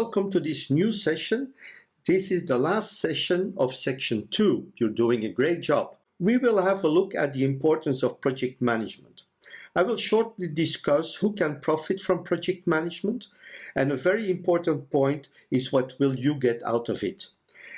welcome to this new session. This is the last session of section 2. You're doing a great job. We will have a look at the importance of project management. I will shortly discuss who can profit from project management, and a very important point is what will you get out of it.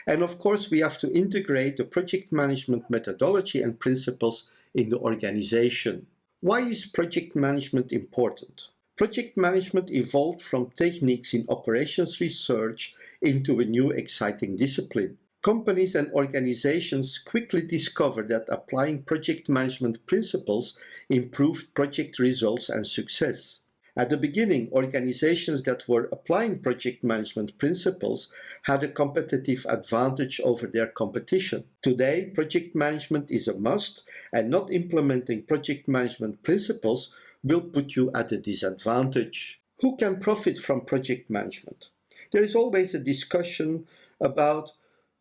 And of course, we have to integrate the project management methodology and principles in the organization. Why is project management important? Project management evolved from techniques in operations research into a new exciting discipline. Companies and organizations quickly discovered that applying project management principles improved project results and success. At the beginning, organizations that were applying project management principles had a competitive advantage over their competition. Today, project management is a must, and not implementing project management principles will put you at a disadvantage. Who can profit from project management? There is always a discussion about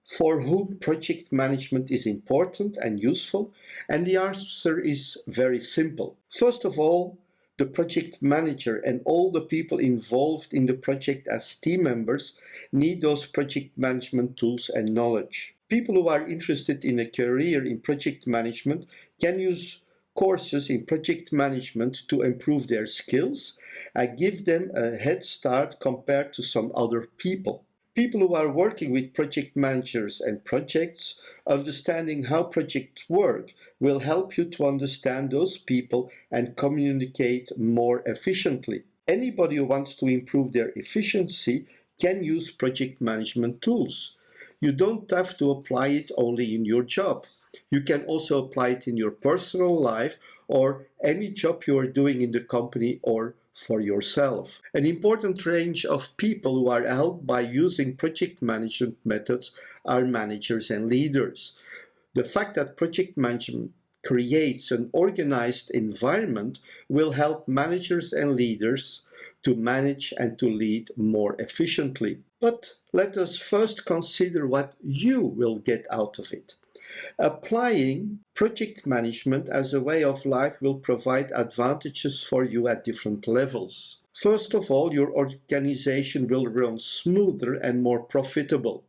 for whom project management is important and useful, and the answer is very simple. First of all, the project manager and all the people involved in the project as team members need those project management tools and knowledge. People who are interested in a career in project management can use courses in project management to improve their skills and give them a head start compared to some other people. People who are working with project managers and projects, understanding how projects work, will help you to understand those people and communicate more efficiently. Anybody who wants to improve their efficiency can use project management tools. You don't have to apply it only in your job. You can also apply it in your personal life or any job you are doing in the company or for yourself. An important range of people who are helped by using project management methods are managers and leaders. The fact that project management creates an organized environment will help managers and leaders to manage and to lead more efficiently. But let us first consider what you will get out of it. Applying project management as a way of life will provide advantages for you at different levels. First of all, your organization will run smoother and more profitable.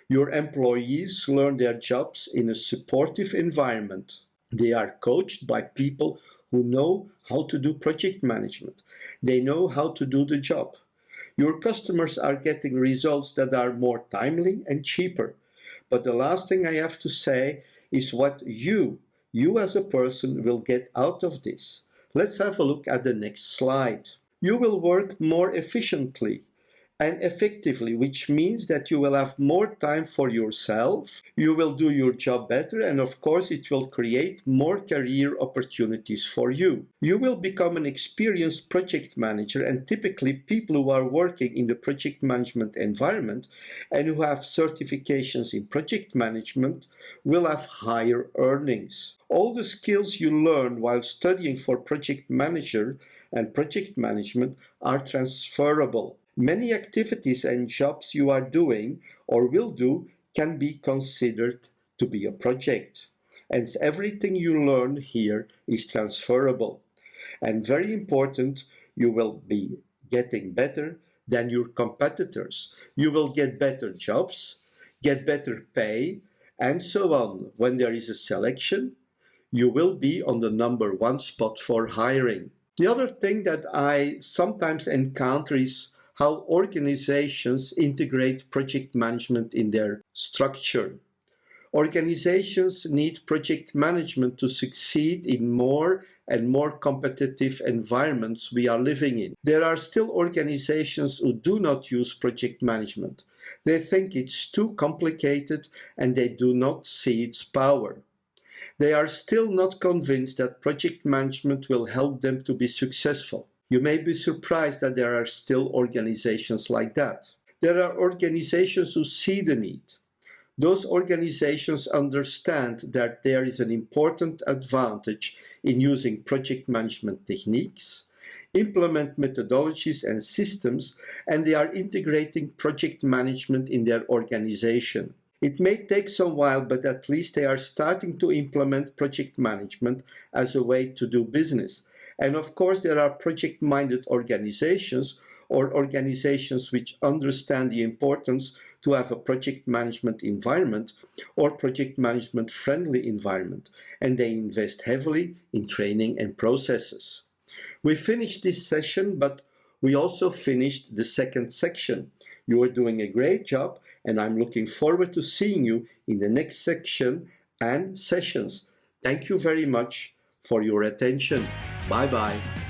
Your employees learn their jobs in a supportive environment. They are coached by people who know how to do project management. They know how to do the job. Your customers are getting results that are more timely and cheaper. But the last thing I have to say is what you as a person will get out of this. Let's have a look at the next slide. You will work more efficiently and effectively, which means that you will have more time for yourself, you will do your job better, and of course it will create more career opportunities for you. You will become an experienced project manager, and typically people who are working in the project management environment and who have certifications in project management will have higher earnings. All the skills you learn while studying for project manager and project management are transferable. Many activities and jobs you are doing or will do can be considered to be a project. And everything you learn here is transferable. And very important, you will be getting better than your competitors. You will get better jobs, get better pay, and so on. When there is a selection, you will be on the number one spot for hiring. The other thing that I sometimes encounter is how organizations integrate project management in their structure. Organizations need project management to succeed in more and more competitive environments we are living in. There are still organizations who do not use project management. They think it's too complicated and they do not see its power. They are still not convinced that project management will help them to be successful. You may be surprised that there are still organizations like that. There are organizations who see the need. Those organizations understand that there is an important advantage in using project management techniques, implement methodologies and systems, and they are integrating project management in their organization. It may take some while, but at least they are starting to implement project management as a way to do business. And of course, there are project-minded organizations or organizations which understand the importance to have a project management environment or project management friendly environment, and they invest heavily in training and processes. We finished this session, but we also finished the second section. You are doing a great job, and I'm looking forward to seeing you in the next section and sessions. Thank you very much for your attention. Bye-bye.